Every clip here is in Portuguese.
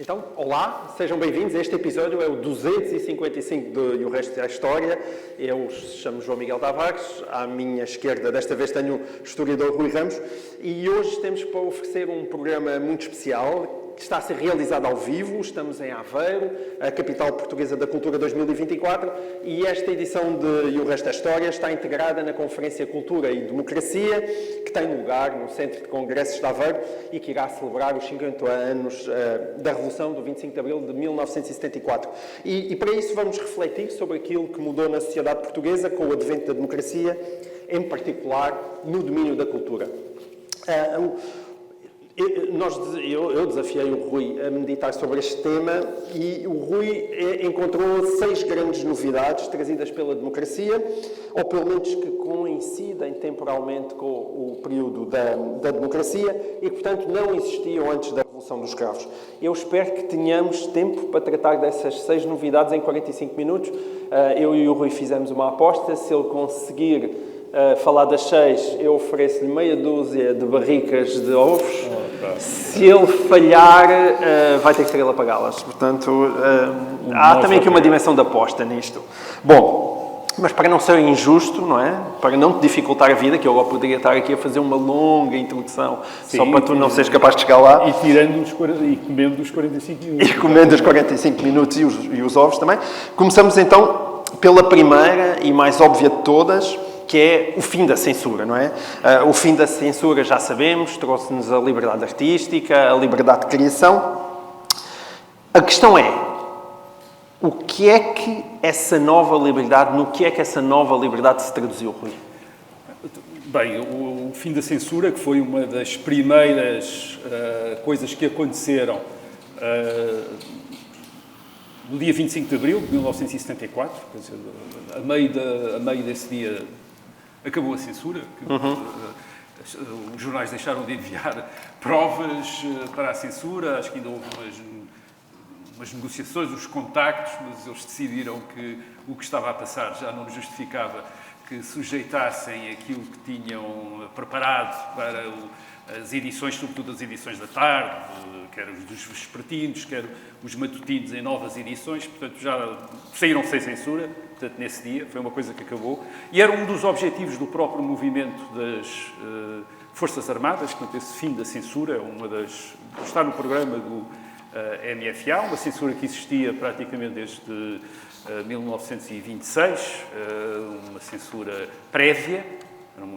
Então, olá, sejam bem-vindos. Este episódio é o 255 do E o Resto é a História. Eu chamo João Miguel Tavares, à minha esquerda desta vez tenho o historiador Rui Ramos e hoje temos para oferecer um programa muito especial que está a ser realizado ao vivo. Estamos em Aveiro, a capital portuguesa da cultura 2024, e esta edição de E o Resto é a História está integrada na Conferência Cultura e Democracia, que tem lugar no Centro de Congressos de Aveiro e que irá celebrar os 50 anos da Revolução do 25 de Abril de 1974. E para isso vamos refletir sobre aquilo que mudou na sociedade portuguesa com o advento da democracia, em particular no domínio da cultura. Eu desafiei o Rui a meditar sobre este tema e o Rui encontrou 6 grandes novidades trazidas pela democracia, ou pelo menos que coincidem temporalmente com o período da democracia e que, portanto, não existiam antes da Revolução dos Cravos. Eu espero que tenhamos tempo para tratar dessas 6 novidades em 45 minutos. Eu e o Rui fizemos uma aposta. Se ele conseguir falar das 6, eu ofereço-lhe meia dúzia de barricas de ovos. Se ele falhar, vai ter que ser ele a pagá-las. Portanto, há também aqui uma dimensão de aposta nisto. Bom, mas para não ser injusto, não é? Para não te dificultar a vida, que eu agora poderia estar aqui a fazer uma longa introdução, sim, só para tu não seres capaz de chegar lá. E comendo os 45 minutos. E comendo os 45 minutos e os ovos também. Começamos então pela primeira e mais óbvia de todas, que é o fim da censura, não é? O fim da censura, já sabemos, trouxe-nos a liberdade artística, a liberdade de criação. A questão é, o que é que essa nova liberdade, no que é que essa nova liberdade se traduziu, Rui? Bem, o fim da censura, que foi uma das primeiras coisas que aconteceram no dia 25 de abril de 1974, quer dizer, a meio desse dia acabou a censura. Os jornais deixaram de enviar provas para a censura, acho que ainda houve umas negociações, uns contactos, mas eles decidiram que o que estava a passar já não justificava que sujeitassem aquilo que tinham preparado para as edições, sobretudo as edições da tarde, quer os dos vespertinos, quer os matutinos em novas edições, portanto já saíram sem censura, portanto nesse dia, foi uma coisa que acabou. E era um dos objetivos do próprio movimento das Forças Armadas, portanto esse fim da censura, está no programa do MFA, uma censura que existia praticamente desde 1926, uma censura prévia,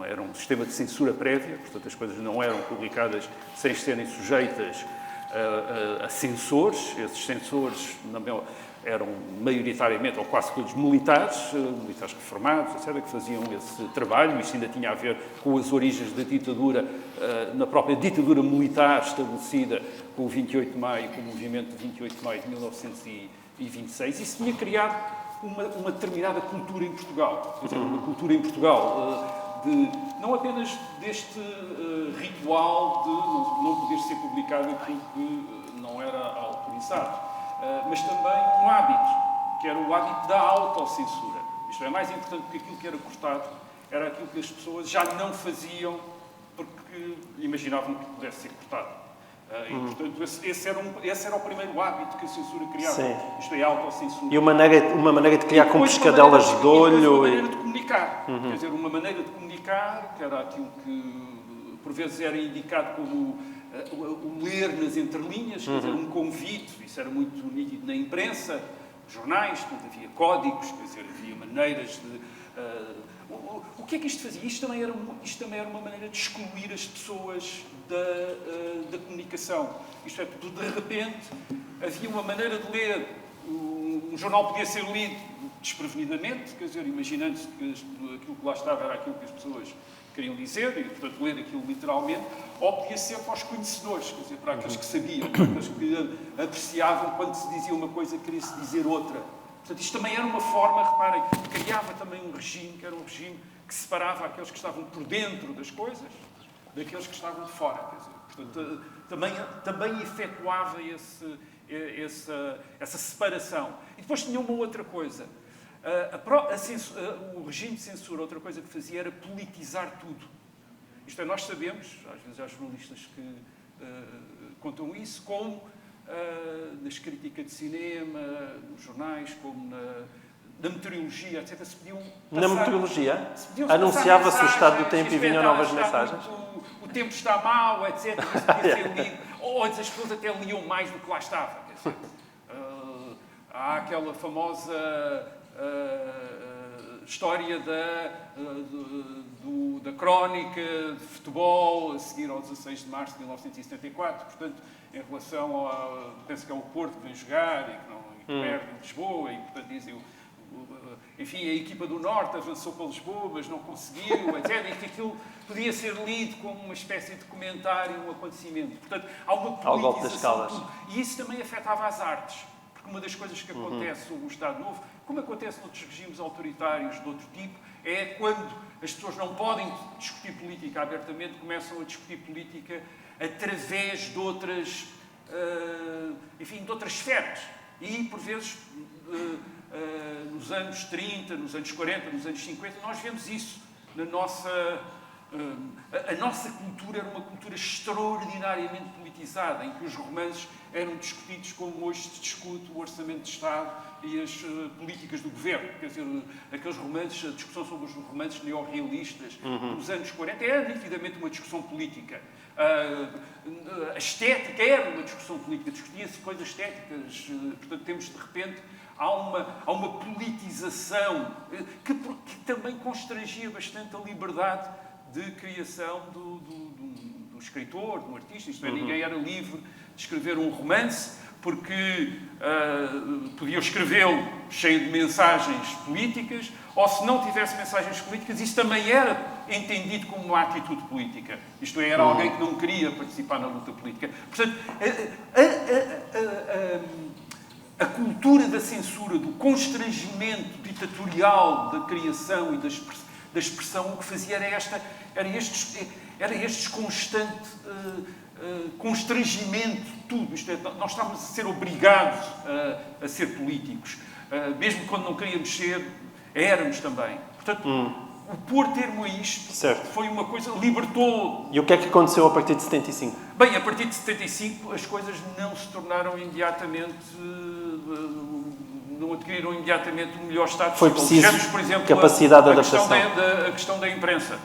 era um sistema de censura prévia, portanto as coisas não eram publicadas sem serem sujeitas a censores. Esses censores eram maioritariamente, ou quase todos, militares reformados, etc., que faziam esse trabalho. Isto ainda tinha a ver com as origens da ditadura, na própria ditadura militar estabelecida com o 28 de maio, com o movimento de 28 de maio de 1926. Isso tinha criado uma determinada cultura em Portugal. Quer dizer, uma cultura em Portugal não apenas deste ritual de não poder ser publicado aquilo que não era autorizado, mas também um hábito, que era o hábito da autocensura. Isto é, mais importante que aquilo que era cortado, era aquilo que as pessoas já não faziam porque imaginavam que pudesse ser cortado. E, portanto, esse era o primeiro hábito que a censura criava. Sim. Isto é, a autocensura. E uma maneira de criar com pescadelas de olho. Uma maneira de comunicar. Quer dizer, uma maneira de comunicar, que era aquilo que, por vezes, era indicado como o ler nas entrelinhas, quer dizer, um convite. Isso era muito nítido na imprensa, jornais, portanto, havia códigos, quer dizer, havia maneiras de... O que é que isto fazia? Isto também era uma maneira de excluir as pessoas da comunicação. Isto é, de repente, havia uma maneira de ler. Um jornal podia ser lido desprevenidamente, quer dizer, imaginando-se que aquilo que lá estava era aquilo que as pessoas queriam dizer, e, portanto, ler aquilo literalmente, ou podia ser para os conhecedores, quer dizer, para aqueles que sabiam, para aqueles que apreciavam quando se dizia uma coisa, queria-se dizer outra. Portanto, isto também era uma forma, reparem, criava também um regime, que era um regime que separava aqueles que estavam por dentro das coisas daqueles que estavam de fora. Quer dizer, portanto, também efetuava essa separação. E depois tinha uma outra coisa. O regime de censura, outra coisa que fazia era politizar tudo. Isto é, nós sabemos, às vezes há jornalistas que contam isso, como crítica de cinema, nos jornais, como na meteorologia, etc. Se podiam Na meteorologia? podiam-se Anunciava-se passar o estado do mensagens, tempo e vinham novas mensagens? O tempo está mau, etc. Isso podia ser lido. Ou antes as pessoas até liam mais do que lá estava. Quer dizer, há aquela famosa história da crónica de futebol a seguir ao 16 de março de 1974, portanto, em relação penso que é o Porto que vem jogar e que não perde em Lisboa, e portanto dizem, enfim, a equipa do Norte avançou para Lisboa, mas não conseguiu, etc. E que aquilo podia ser lido como uma espécie de comentário, um acontecimento. Portanto, há uma politização de tudo. E isso também afetava as artes. Porque uma das coisas que acontece sob o Estado Novo, como acontece noutros regimes autoritários de outro tipo, é quando as pessoas não podem discutir política abertamente, começam a discutir política através de outras, enfim, de outras esferas. E, por vezes, nos anos 30, nos anos 40, nos anos 50, nós vemos isso na nossa... A nossa cultura era uma cultura extraordinariamente politizada, em que os romances eram discutidos como hoje se discute o orçamento de Estado e as políticas do governo. Quer dizer, aqueles romances, a discussão sobre os romances neorrealistas dos anos 40 era nitidamente uma discussão política. A estética era uma discussão política, discutia-se coisas estéticas. Portanto, temos de repente... Há uma politização que também constrangia bastante a liberdade de criação do escritor, do artista. Isto é, ninguém era livre de escrever um romance, porque podia escrevê-lo cheio de mensagens políticas, ou se não tivesse mensagens políticas, isso também era entendido como uma atitude política. Isto é, era alguém que não queria participar na luta política. Portanto, a cultura da censura, do constrangimento ditatorial da criação e da expressão, o que fazia era este constante constrangimento de tudo. Isto é, nós estávamos a ser obrigados a ser políticos. Mesmo quando não queríamos ser, éramos também. Portanto, o pôr termo a isto foi uma coisa, libertou... E o que é que aconteceu a partir de 75? Bem, a partir de 75 as coisas não se tornaram imediatamente... não adquiriram imediatamente o melhor estado. Foi preciso, vejamos, por exemplo, capacidade de adaptação. A questão da imprensa.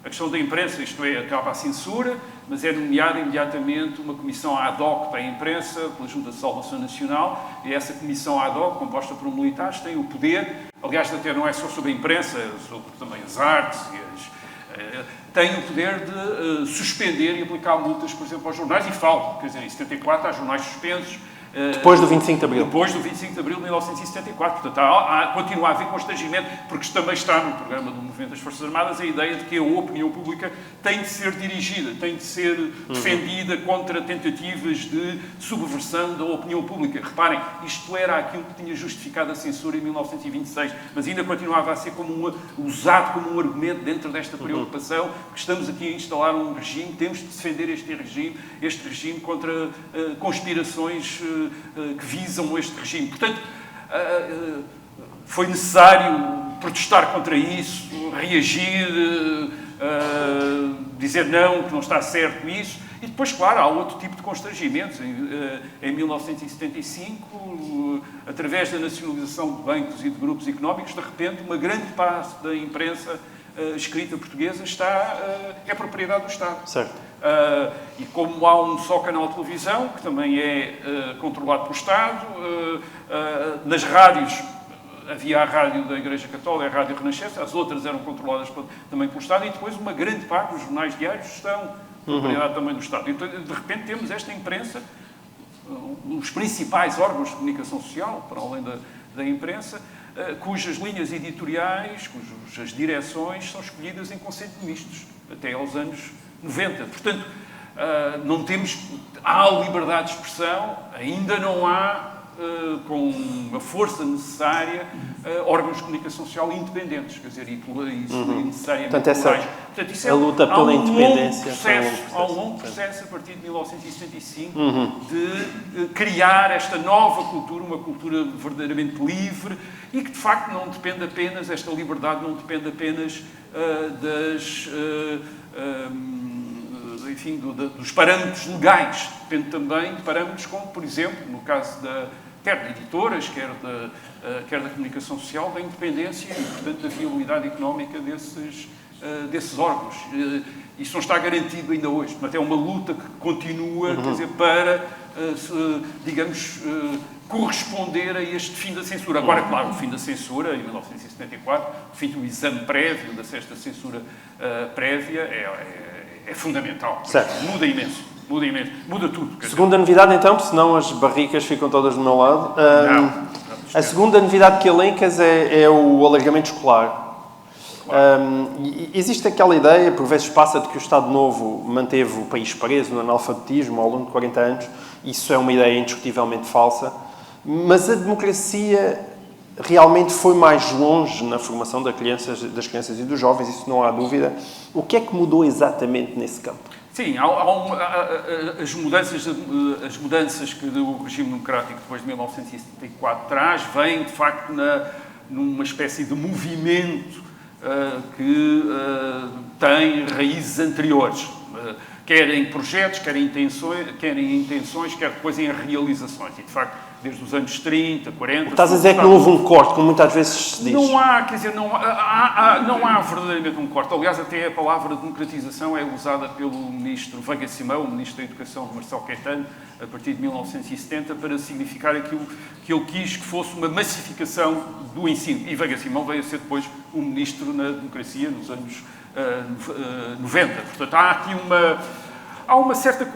A questão da imprensa, isto é, acaba a censura, mas é nomeada imediatamente uma comissão ad hoc para a imprensa, pela Junta de Salvação Nacional, e essa comissão ad hoc, composta por militares, tem o poder, aliás, até não é só sobre a imprensa, é sobre também as artes, tem o poder de suspender e aplicar multas, por exemplo, aos jornais, e falo, quer dizer, em 74 há jornais suspensos. Depois do 25 de Abril. Depois do 25 de Abril de 1974. Portanto, continua a haver constrangimento, porque também está no programa do Movimento das Forças Armadas a ideia de que a opinião pública tem de ser dirigida, tem de ser defendida contra tentativas de subversão da opinião pública. Reparem, isto era aquilo que tinha justificado a censura em 1926, mas ainda continuava a ser usado como um argumento dentro desta preocupação, que estamos aqui a instalar um regime, temos de defender este regime contra conspirações que visam este regime. Portanto, foi necessário protestar contra isso, reagir, dizer não, que não está certo isso. E depois, claro, há outro tipo de constrangimentos. Em 1975, através da nacionalização de bancos e de grupos económicos, de repente, uma grande parte da imprensa escrita portuguesa é propriedade do Estado. Certo. E como há um só canal de televisão, que também é controlado pelo Estado, nas rádios havia a rádio da Igreja Católica, a Rádio Renascença, as outras eram controladas também pelo Estado, e depois uma grande parte dos jornais diários estão propriedade também do Estado. Então, de repente, temos esta imprensa, os principais órgãos de comunicação social, para além da imprensa, cujas linhas editoriais, cujas direções são escolhidas em conselho de ministros, até aos anos 90. Portanto, há liberdade de expressão, ainda não há, com a força necessária, órgãos de comunicação social independentes, quer dizer, e necessariamente plurais. Portanto, a luta pela independência. Há um longo processo, a partir de 1975, de criar esta nova cultura, uma cultura verdadeiramente livre, e que, de facto, não depende apenas, esta liberdade não depende apenas enfim, dos parâmetros legais. Depende também de parâmetros como, por exemplo, no caso quer de editoras, quer da comunicação social, da independência e, portanto, da viabilidade económica desses órgãos. Isso não está garantido ainda hoje. Portanto, é uma luta que continua, quer dizer, para, digamos, corresponder a este fim da censura. Agora, claro, o fim da censura, em 1974, o fim do exame prévio, desta censura prévia, é fundamental. Muda imenso. Muda tudo. Segunda novidade, então, senão as barricas ficam todas do meu lado. A segunda novidade que elencas é o alargamento escolar. Existe aquela ideia, por vezes passa, de que o Estado Novo manteve o país preso no analfabetismo ao longo de 40 anos. Isso é uma ideia indiscutivelmente falsa. Mas a democracia realmente foi mais longe na formação das crianças e dos jovens, isso não há dúvida. O que é que mudou exatamente nesse campo? Sim, as mudanças que o regime democrático depois de 1974 traz vêm, de facto, numa espécie de movimento que tem raízes anteriores, quer em projetos, quer em intenções, quer depois em realizações. E, de facto, desde os anos 30, 40... Estás a dizer que não houve um corte, como muitas vezes se diz. Não há, quer dizer, não há verdadeiramente um corte. Aliás, até a palavra democratização é usada pelo ministro Veiga Simão, o ministro da Educação de Marcelo Caetano, a partir de 1970, para significar aquilo que ele quis que fosse uma massificação do ensino. E Veiga Simão veio a ser depois o ministro na democracia nos anos 90. Portanto, há uma certa...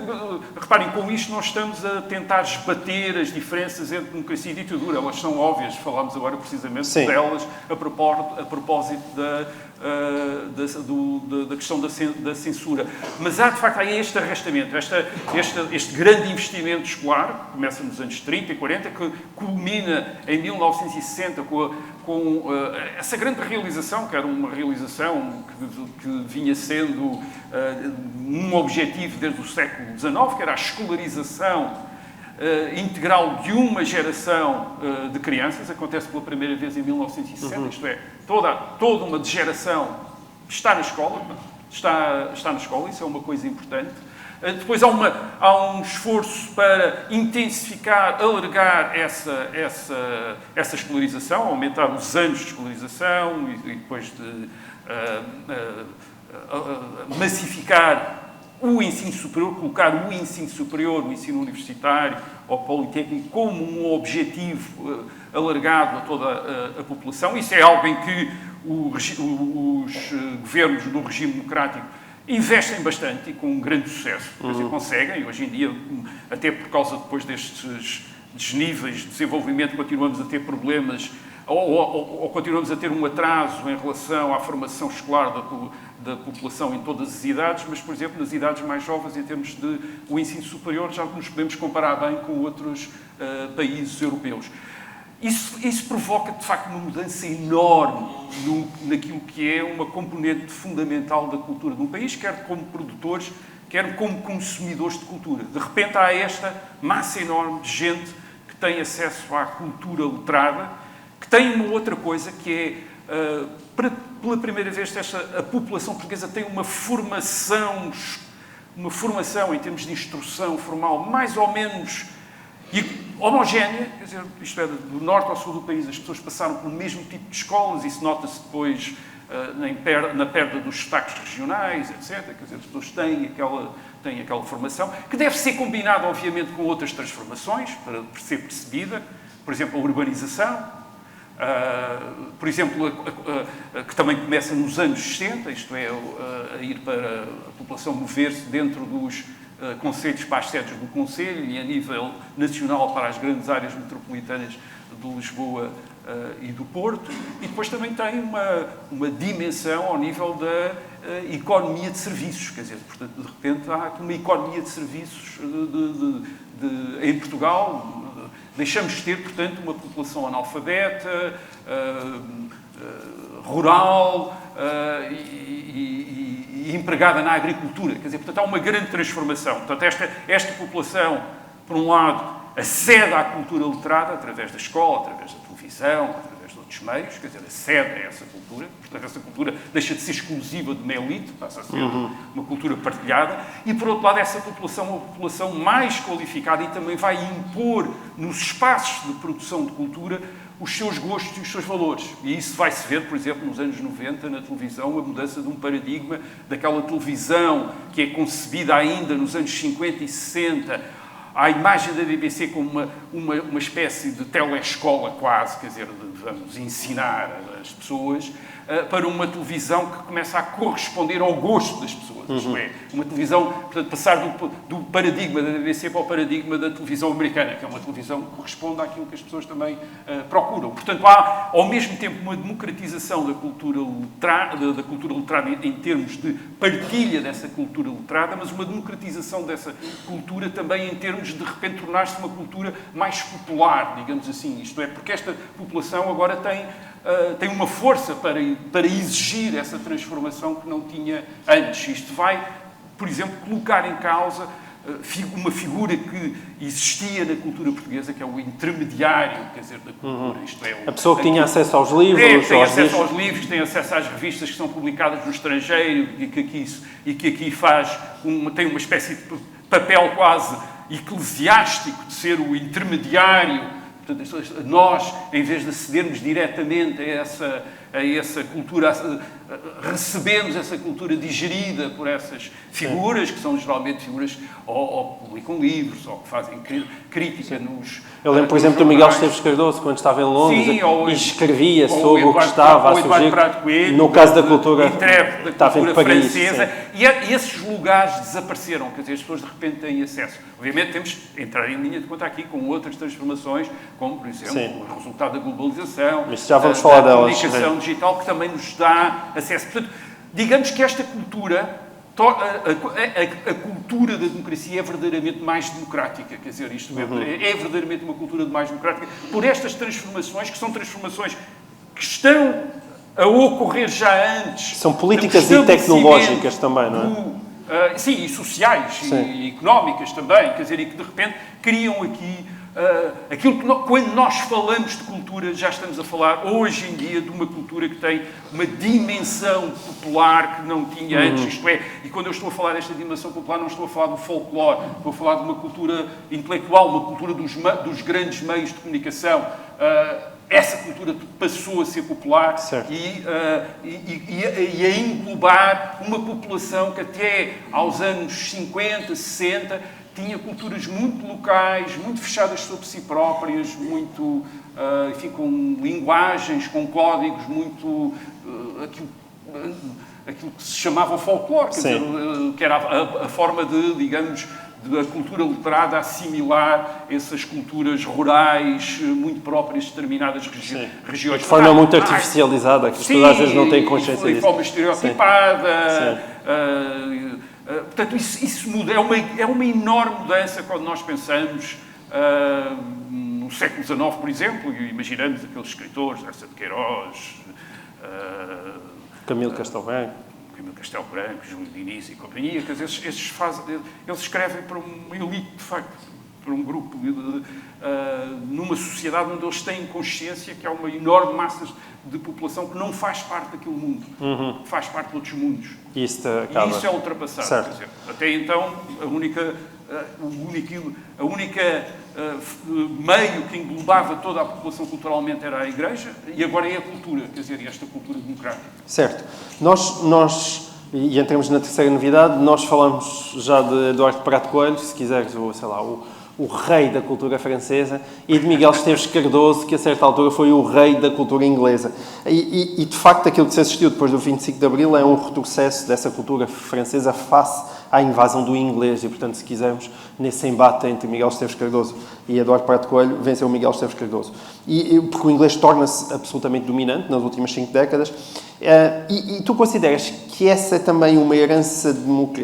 Reparem, com isto nós estamos a tentar esbater as diferenças entre democracia e ditadura. Elas são óbvias, falámos agora precisamente delas a propósito da questão da censura. Mas há, de facto, este arrastamento, este grande investimento escolar, que começa nos anos 30 e 40, que culmina em 1960 com essa grande realização, que era uma realização que vinha sendo um objetivo desde o século XIX, que era a escolarização integral de uma geração de crianças. Acontece pela primeira vez em 1960, isto é, toda uma geração está na escola, isso é uma coisa importante. Depois há um esforço para intensificar, alargar essa escolarização, aumentar os anos de escolarização e depois de massificar o ensino superior, colocar o ensino superior, o ensino universitário ou politécnico como um objetivo alargado a toda a população. Isso é algo em que os governos do regime democrático investem bastante e com um grande sucesso. Quer dizer, conseguem. Hoje em dia, até por causa depois destes desníveis de desenvolvimento, continuamos a ter problemas ou continuamos a ter um atraso em relação à formação escolar da população em todas as idades, mas, por exemplo, nas idades mais jovens, em termos de o ensino superior, já nos podemos comparar bem com outros países europeus. Isso provoca, de facto, uma mudança enorme naquilo que é uma componente fundamental da cultura de um país, quer como produtores, quer como consumidores de cultura. De repente há esta massa enorme de gente que tem acesso à cultura letrada, que tem uma outra coisa que é, pela primeira vez, a população portuguesa tem uma formação em termos de instrução formal mais ou menos homogénea, quer dizer, isto é, do norte ao sul do país, as pessoas passaram pelo mesmo tipo de escolas, isso nota-se depois na perda dos destaques regionais, etc. Quer dizer, as pessoas têm aquela formação, que deve ser combinada, obviamente, com outras transformações, para ser percebida, por exemplo, a urbanização, por exemplo, que também começa nos anos 60, isto é, a ir para a população mover-se dentro dos concelhos para as sedes do Conselho e a nível nacional para as grandes áreas metropolitanas de Lisboa e do Porto. E depois também tem uma dimensão ao nível da economia de serviços, quer dizer, portanto, de repente há aqui uma economia de serviços em Portugal. Deixamos de ter, portanto, uma população analfabeta, rural e empregada na agricultura. Quer dizer, portanto, há uma grande transformação. Portanto, esta população, por um lado, acede à cultura letrada através da escola, através da televisão, através através de outros meios, quer dizer, acede a essa cultura, portanto, essa cultura deixa de ser exclusiva de uma elite, passa a ser uma cultura partilhada, e, por outro lado, essa população é uma população mais qualificada e também vai impor nos espaços de produção de cultura os seus gostos e os seus valores. E isso vai-se ver, por exemplo, nos anos 90, na televisão, a mudança de um paradigma daquela televisão que é concebida ainda nos anos 50 e 60, à imagem da BBC como uma espécie de telescola quase, quer dizer, vamos ensinar as pessoas, para uma televisão que começa a corresponder ao gosto das pessoas. Isto é, uma televisão, portanto, passar do paradigma da BBC para o paradigma da televisão americana, que é uma televisão que corresponde àquilo que as pessoas também procuram. Portanto, há, ao mesmo tempo, uma democratização da cultura letrada em termos de partilha dessa cultura letrada, mas uma democratização dessa cultura também em termos de repente tornar-se uma cultura mais popular, digamos assim. Isto é, porque esta população agora tem uma força para exigir essa transformação que não tinha antes. Isto vai, por exemplo, colocar em causa uma figura que existia na cultura portuguesa, que é o intermediário, quer dizer, da cultura. Isto é, a pessoa que tinha acesso aos livros. Tem acesso aos livros, que tem acesso às revistas que são publicadas no estrangeiro e que aqui tem uma espécie de papel quase eclesiástico de ser o intermediário. Portanto, nós, em vez de acedermos diretamente a essa cultura, recebemos essa cultura digerida por essas figuras, que são geralmente figuras ou publicam livros, ou que fazem crítica nos... Eu lembro, por exemplo, do Miguel Esteves Cardoso, quando estava em Londres, e escrevia sobre o que estava a surgir. No caso da cultura, estava em Paris. Francesa, e esses lugares desapareceram, quer dizer, as pessoas de repente têm acesso. Obviamente temos de entrar em linha de conta aqui com outras transformações, como, por exemplo, o resultado da globalização, mas já vamos falar da delas, comunicação digital, que também nos dá acesso. Portanto, digamos que esta cultura, a cultura da democracia é verdadeiramente mais democrática, quer dizer, isto é verdadeiramente uma cultura mais democrática, por estas transformações, que são transformações que estão a ocorrer já antes. São políticas e tecnológicas também, não é? Sim, e sociais e económicas também, quer dizer, e que de repente criam aqui aquilo que quando nós falamos de cultura, já estamos a falar hoje em dia de uma cultura que tem uma dimensão popular que não tinha antes, isto é, e quando eu estou a falar desta dimensão popular não estou a falar do folclore, estou a falar de uma cultura intelectual, uma cultura dos grandes meios de comunicação. Essa cultura passou a ser popular e a englobar uma população que até aos anos 50, 60 tinha culturas muito locais, muito fechadas sobre si próprias, muito, enfim, com linguagens, com códigos, muito aquilo que se chamava folclore, quer dizer, que era a forma de, digamos, da cultura letrada assimilar essas culturas rurais muito próprias de determinadas regiões. De forma muito artificializada, que as pessoas às vezes não têm consciência disso. De forma estereotipada. Portanto, isso muda. É uma enorme mudança quando nós pensamos no século XIX, por exemplo, e imaginamos aqueles escritores, Eça de Queiroz, Camilo Castelo Branco, Júlio Diniz e companhia, que eles escrevem para uma elite, de facto, para um grupo, numa sociedade onde eles têm consciência que há uma enorme massa de população que não faz parte daquele mundo, faz parte de outros mundos. E isso é ultrapassado. Quer dizer, até então, a única meio que englobava toda a população culturalmente era a Igreja, e agora é a cultura, quer dizer, esta cultura democrática. Certo. Nós e entramos na terceira novidade, nós falamos já de Eduardo Prato Coelho, se quiseres, o rei da cultura francesa, e de Miguel Esteves Cardoso, que a certa altura foi o rei da cultura inglesa. E de facto, aquilo que se assistiu depois do 25 de Abril é um retrocesso dessa cultura francesa face à invasão do inglês. E, portanto, se quisermos, nesse embate entre Miguel Esteves Cardoso e Eduardo Prato Coelho, venceu Miguel Esteves Cardoso. Porque o inglês torna-se absolutamente dominante nas últimas 5 décadas. E tu consideras que essa é também uma herança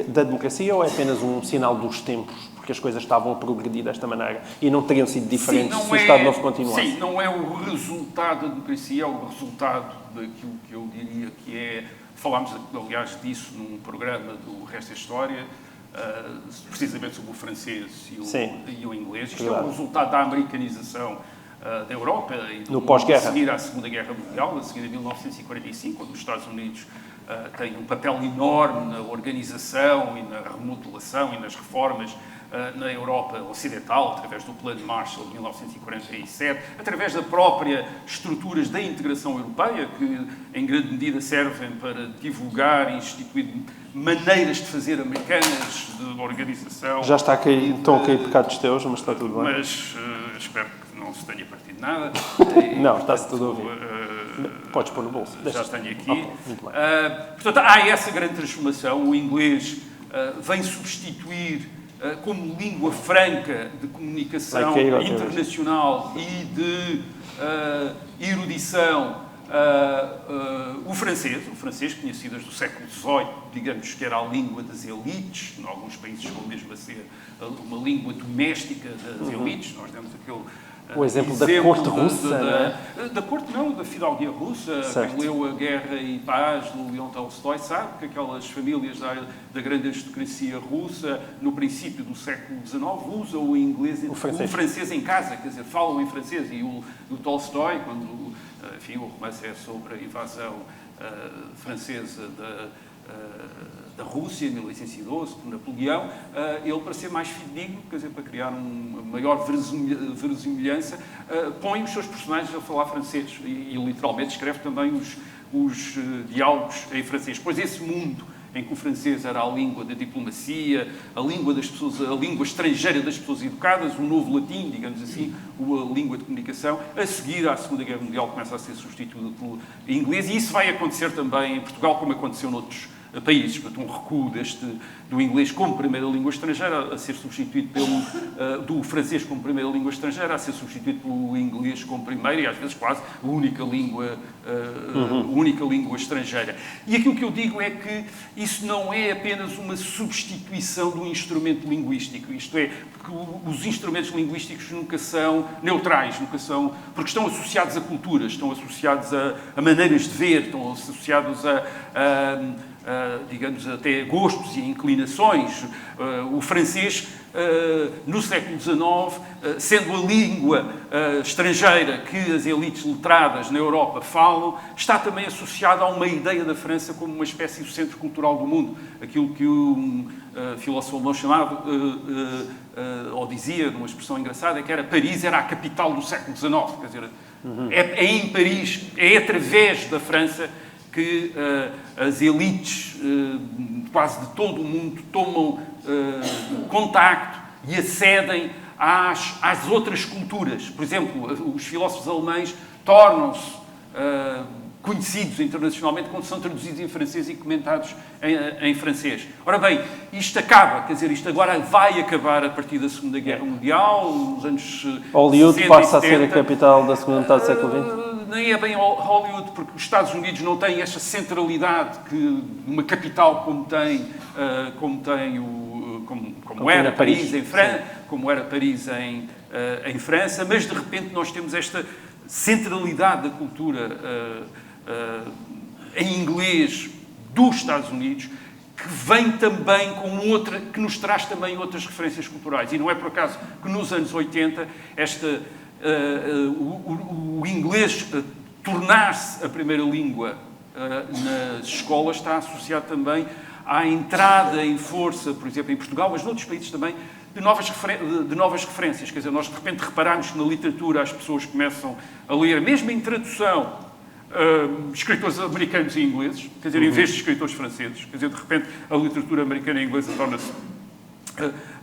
da democracia ou é apenas um sinal dos tempos? Que as coisas estavam a progredir desta maneira e não teriam sido diferentes se o Estado Novo continuasse. Sim, não é o resultado da democracia, é o resultado daquilo que eu diria que é... Falámos, aliás, disso num programa do Resto da História, precisamente sobre o francês e o inglês. Isto é o resultado da americanização da Europa e no pós-guerra. A seguir à Segunda Guerra Mundial, a seguir a 1945, quando os Estados Unidos têm um papel enorme na organização e na remodelação e nas reformas na Europa Ocidental, através do Plano Marshall de 1947, através das próprias estruturas da integração europeia, que em grande medida servem para divulgar e instituir maneiras de fazer americanas de organização. Já está a cair, estão a cair pecados teus, mas está tudo bem. Mas espero que não se tenha partido nada. Não, está-se tudo a ouvir. Podes pôr no bolso. Já tenho aqui. Okay, muito bem. Portanto, há essa grande transformação. O inglês vem substituir como língua franca de comunicação internacional e de erudição o francês, que tinha sido desde o século XVIII, digamos que era a língua das elites, em alguns países chegou mesmo a ser uma língua doméstica das elites. Nós demos aquele o exemplo da corte russa, da corte não, da fidalguia russa. Certo. Quem leu A Guerra e Paz, do Leon Tolstói, sabe que aquelas famílias da grande aristocracia russa, no princípio do século XIX, usam o inglês, o francês em casa, quer dizer, falam em francês. E o Tolstói, quando, enfim, o romance é sobre a invasão francesa da Rússia, em 1812, por Napoleão, ele, para ser mais fidedigno, quer dizer, para criar uma maior verosimilhança, põe os seus personagens a falar francês e literalmente escreve também os diálogos em francês. Pois esse mundo em que o francês era a língua da diplomacia, a língua das pessoas, a língua estrangeira das pessoas educadas, o novo latim, digamos assim, a língua de comunicação, a seguir à Segunda Guerra Mundial começa a ser substituída pelo inglês, e isso vai acontecer também em Portugal, como aconteceu noutros países, portanto, um recuo do inglês como primeira língua estrangeira a ser substituído do francês como primeira língua estrangeira a ser substituído pelo inglês como primeira e às vezes quase a única língua estrangeira. E aquilo que eu digo é que isso não é apenas uma substituição do instrumento linguístico, isto é, porque os instrumentos linguísticos nunca são neutrais, nunca são, porque estão associados a culturas, estão associados a maneiras de ver, estão associados digamos, até gostos e inclinações. O francês, no século XIX, sendo a língua estrangeira que as elites letradas na Europa falam, está também associado a uma ideia da França como uma espécie de centro cultural do mundo. Aquilo que um filósofo alemão chamava, ou dizia, numa expressão engraçada, que Paris era a capital do século XIX. Quer dizer, é em Paris, é através da França que as elites quase de todo o mundo tomam contacto e acedem às outras culturas. Por exemplo, os filósofos alemães tornam-se conhecidos internacionalmente quando são traduzidos em francês e comentados em francês. Ora bem, isto acaba, quer dizer, isto agora vai acabar a partir da Segunda Guerra Mundial, nos anos Hollywood passa a ser a capital da segunda metade do século XX? Nem é bem Hollywood, porque os Estados Unidos não têm esta centralidade que uma capital como era Paris em França, como era Paris em França, mas de repente nós temos esta centralidade da cultura em inglês dos Estados Unidos, que vem também com outra, que nos traz também outras referências culturais. E não é por acaso que nos anos 80 o inglês tornar-se a primeira língua nas escolas está associado também à entrada em força, por exemplo, em Portugal, mas noutros países também, de novas referências. Quer dizer, nós de repente reparamos que na literatura as pessoas começam a ler, mesmo em tradução, escritores americanos e ingleses, quer dizer, em vez de escritores franceses. Quer dizer, de repente a literatura americana e inglesa torna-se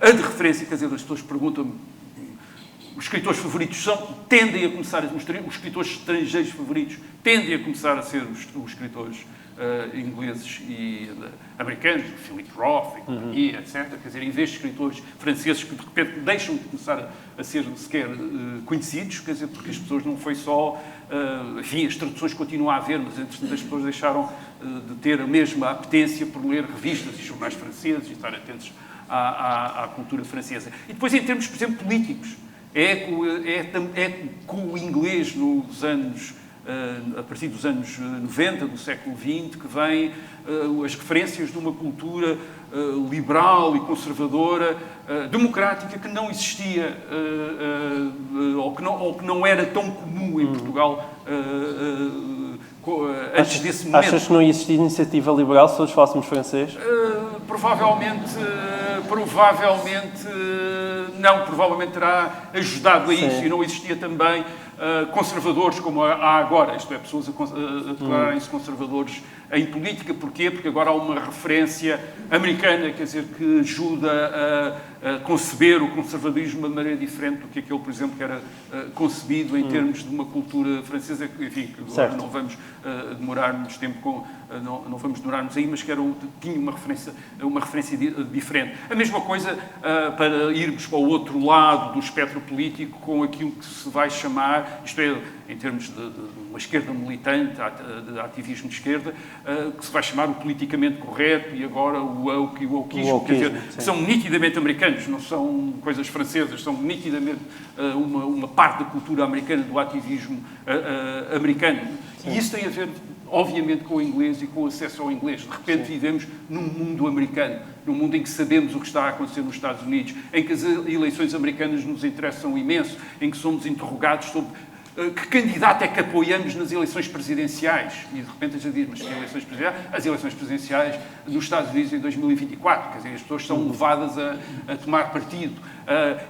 a de referência. Quer dizer, as pessoas perguntam-me, os escritores favoritos tendem a começar os escritores estrangeiros favoritos tendem a começar a ser os escritores ingleses e americanos, Philip Roth e companhia, etc. Quer dizer, em vez de escritores franceses que de repente deixam de começar a ser sequer conhecidos, quer dizer, porque as pessoas não foi só, enfim, as traduções continuam a haver, mas entretanto as pessoas deixaram de ter a mesma apetência por ler revistas e jornais franceses e estar atentos à cultura francesa. E depois, em termos, por exemplo, políticos, é com o inglês nos anos a partir dos anos 90 do século XX, que vêm as referências de uma cultura liberal e conservadora, democrática, que não existia ou que não era tão comum em Portugal antes desse momento. Achas que não existia iniciativa liberal se todos fôssemos francês? Provavelmente não, provavelmente terá ajudado a isso. E não existia também conservadores como há agora, isto é, pessoas a declararem-se conservadores em política. Porquê? Porque agora há uma referência americana, quer dizer, que ajuda a conceber o conservadorismo de maneira diferente do que aquele, por exemplo, que era concebido em termos de uma cultura francesa, enfim, que agora não vamos demorar-nos tempo não vamos demorar-nos aí, mas que tinha uma referência diferente. A mesma coisa para irmos para o outro lado do espectro político com aquilo que se vai chamar, isto é, em termos de uma esquerda militante, de ativismo de esquerda, que se vai chamar o politicamente correto e agora o woke e o wokeismo, quer dizer, que são nitidamente americanos, não são coisas francesas, são nitidamente uma parte da cultura americana, do ativismo americano. Sim. E isso tem a ver, obviamente, com o inglês e com o acesso ao inglês. De repente vivemos num mundo americano, num mundo em que sabemos o que está a acontecer nos Estados Unidos, em que as eleições americanas nos interessam imenso, em que somos interrogados sobre que candidato é que apoiamos nas eleições presidenciais. E, de repente, a gente diz, mas que eleições presidenciais? As eleições presidenciais nos Estados Unidos em 2024. Quer dizer, as pessoas são levadas a tomar partido.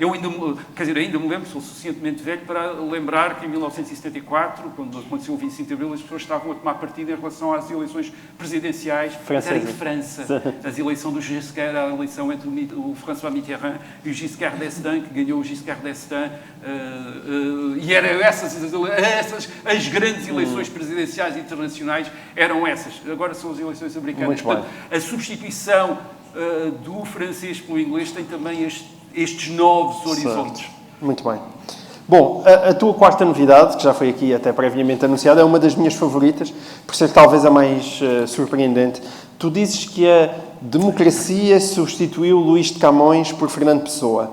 Eu ainda me lembro, sou suficientemente velho para lembrar que em 1974, quando aconteceu o 25 de Abril, as pessoas estavam a tomar partido em relação às eleições presidenciais. Era em França. A eleição do Giscard, a eleição entre o François Mitterrand e o Giscard d'Estaing, que ganhou o Giscard d'Estaing. E eram essas as grandes eleições presidenciais internacionais, eram essas. Agora são as eleições americanas. Portanto, a substituição do francês pelo inglês tem também estes novos horizontes. Certo. Muito bem. Bom, a tua quarta novidade, que já foi aqui até previamente anunciada, é uma das minhas favoritas, por ser talvez a mais surpreendente. Tu dizes que a democracia substituiu Luís de Camões por Fernando Pessoa.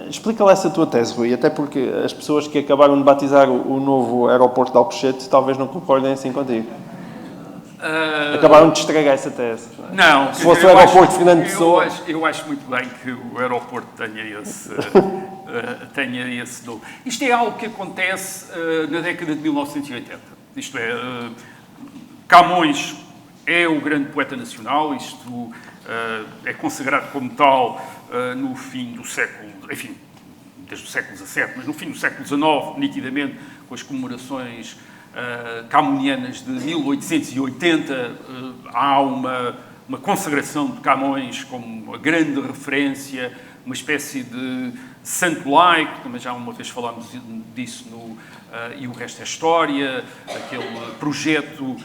Explica lá essa tua tese, Rui, até porque as pessoas que acabaram de batizar o novo aeroporto de Alcochete talvez não concordem assim contigo. Acabaram de estragar essa tese. Não. Se fosse o aeroporto de Fernando Pessoa... Eu acho muito bem que o aeroporto tenha esse nome. Isto é algo que acontece na década de 1980. Isto é, Camões é o grande poeta nacional, isto é consagrado como tal no fim do século, enfim, desde o século XVII, mas no fim do século XIX, nitidamente, com as comemorações camonianas de 1880, há uma consagração de Camões como uma grande referência, uma espécie de santo laico, também já uma vez falámos disso e o resto é história, aquele projeto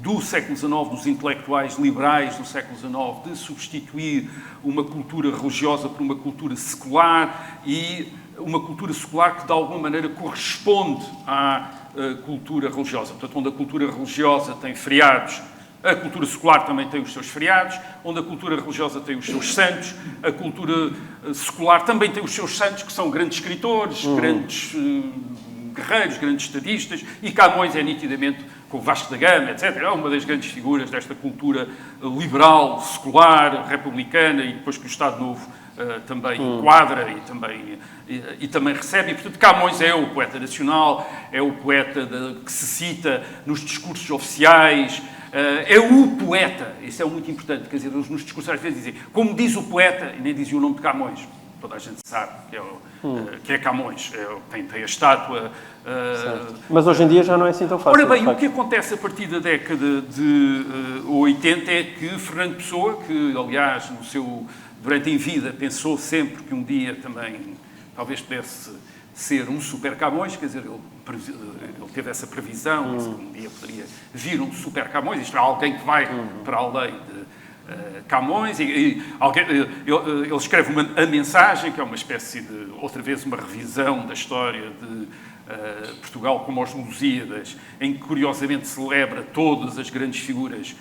do século XIX, dos intelectuais liberais do século XIX, de substituir uma cultura religiosa por uma cultura secular e uma cultura secular que de alguma maneira corresponde à cultura religiosa. Portanto, onde a cultura religiosa tem feriados, a cultura secular também tem os seus feriados, onde a cultura religiosa tem os seus santos, a cultura secular também tem os seus santos, que são grandes escritores, grandes guerreiros, grandes estadistas, e Camões é nitidamente, com Vasco da Gama, etc., é uma das grandes figuras desta cultura liberal, secular, republicana, e depois que o Estado Novo também enquadra e também recebe. E, portanto, Camões é o poeta nacional, é o poeta que se cita nos discursos oficiais, é o poeta, isso é muito importante, quer dizer, nos discursos às vezes dizem, como diz o poeta, e nem dizia o nome de Camões, toda a gente sabe que é Camões, tem a estátua. Mas hoje em dia já não é assim tão fácil. Ora bem, o que acontece a partir da década de 80 é que Fernando Pessoa, que aliás durante em vida pensou sempre que um dia também talvez pudesse ser um super Camões, quer dizer, ele teve essa previsão, que um dia poderia vir um super Camões, isto é, alguém que vai para além de Camões, ele escreve a mensagem, que é uma espécie de, outra vez, uma revisão da história de Portugal como os Lusíadas, em que curiosamente celebra todas as grandes figuras,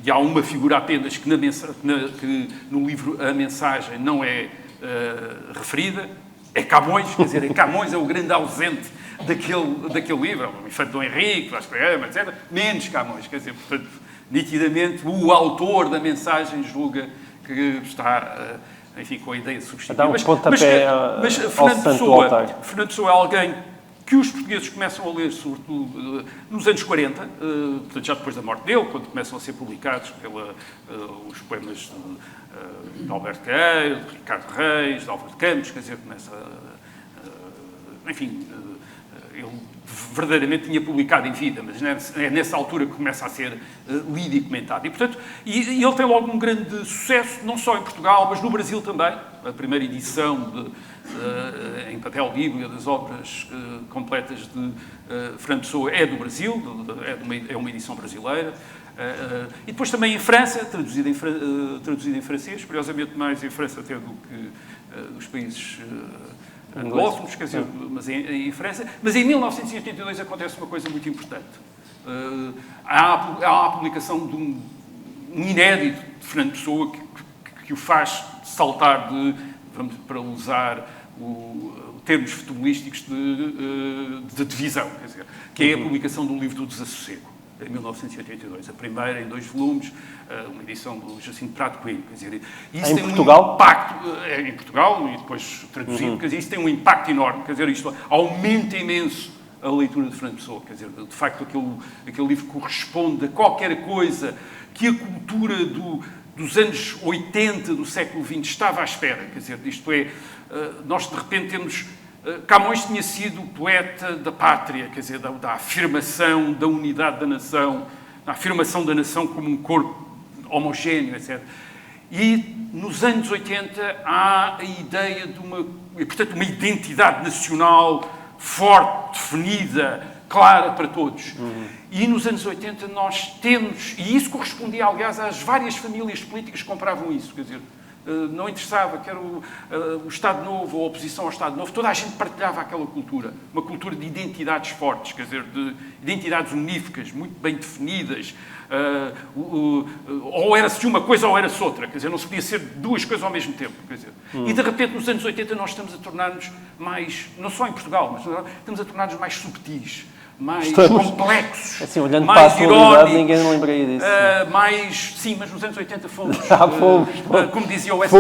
e há uma figura apenas que no livro a mensagem não é referida, é Camões, quer dizer, Camões é o grande ausente daquele livro, o Infante Dom Henrique, Vasco da Gama, etc., menos Camões. Quer dizer, portanto, nitidamente, o autor da mensagem julga que está, enfim, com a ideia de substituir. Dá um pontapé mas Fernando Pessoa é alguém que os portugueses começam a ler, sobretudo nos anos 40, portanto, já depois da morte dele, quando começam a ser publicados os poemas de Alberto Queiro, de Ricardo Reis, de Álvaro de Campos, quer dizer, começa enfim, ele verdadeiramente tinha publicado em vida, mas é nessa altura que começa a ser lido e comentado. E, portanto, ele tem logo um grande sucesso, não só em Portugal, mas no Brasil também. A primeira edição em papel bíblia das obras completas de Fernando Pessoa é do Brasil, é uma edição brasileira. E depois também em França, traduzido em francês, curiosamente mais em França até do que os países anglófonos, quer dizer, mas em França. Mas em 1982 acontece uma coisa muito importante. Há a publicação de um inédito de Fernando Pessoa que o faz saltar para usar termos futebolísticos de divisão, quer dizer, que é a publicação do livro do Desassossego, em 1982, a primeira em 2 volumes, uma edição do Jacinto Prado Coelho. Quer dizer, isso tem Portugal? Um impacto em Portugal e depois traduzido, quer dizer, isso tem um impacto enorme, quer dizer, isto aumenta imenso a leitura de Fernando Pessoa, quer dizer, de facto aquele livro corresponde a qualquer coisa que a cultura dos anos 80 do século XX estava à espera, quer dizer, isto é, nós de repente temos... Camões tinha sido o poeta da pátria, quer dizer, da afirmação da unidade da nação, da afirmação da nação como um corpo homogéneo, etc. E nos anos 80 há a ideia de uma identidade nacional forte, definida, clara para todos. E nos anos 80 nós temos, e isso correspondia, aliás, às várias famílias políticas que compravam isso, quer dizer, não interessava, quer o Estado Novo ou a oposição ao Estado Novo, toda a gente partilhava aquela cultura, uma cultura de identidades fortes, quer dizer, de identidades uníficas, muito bem definidas, ou era-se uma coisa ou era-se outra, quer dizer, não se podia ser 2 coisas ao mesmo tempo, quer dizer. E de repente nos anos 80 nós estamos a tornar-nos mais, não só em Portugal, mas estamos a tornar-nos mais subtis, mais complexos, assim, olhando mais para a atualidade, ninguém lembraria disso. Sim, mas nos anos 80 fomos, como dizia o West,